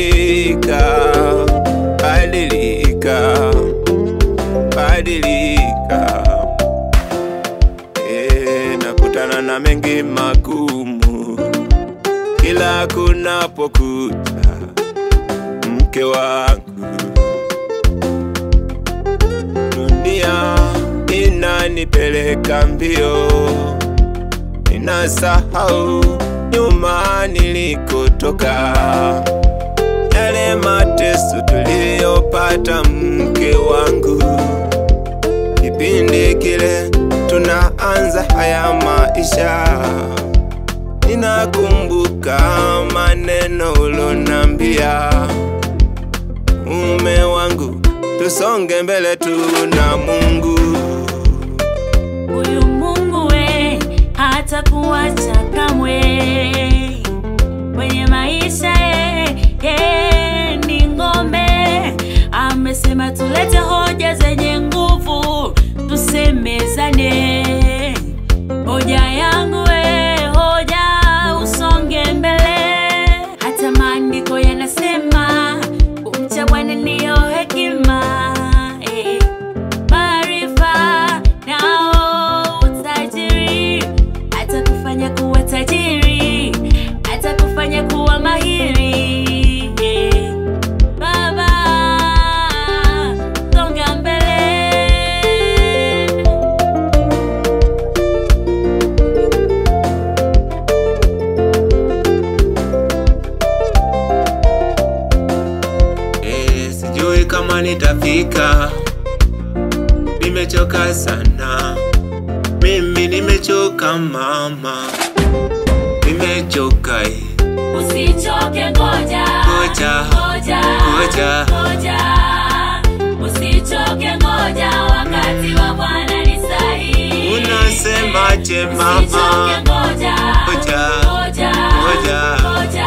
badilika, badilika, badilika. Nakutana na mengi magumu kila kunapokucha, mke wangu. Dunia inanipeleka mbio, ninasahau nyuma nilikotoka, yale mateso tuliyopata mke wangu. Kipindi kile tunaanza haya maisha, ninakumbuka maneno ulonambia, mume wangu, tusonge mbele tu na Mungu. Huyu Mungu we hatakuacha kamwe kwenye maisha ni ngome. Amesema tulete hoja zenye nguvu, tusemezane. Hoja yangu we, hoja, usonge mbele. Hata maandiko yanasema kumcha Bwana ndiyo hekima, maarifa nao utajiri. Atakufanya kuwa tajiri, atakufanya kuwa mahiri. Baba, songa mbele. Sijui kama nitafika, nimechoka sana. Mimi nimechoka mama, nimechoka. Usichoke, ngoja, ngoja, ngoja, ngoja. Usichoke, ngoja, wakati wa Bwana ni sahihi. Unasemaje mama? Usichoke, ngoja, ngoja, ngoja, ngoja.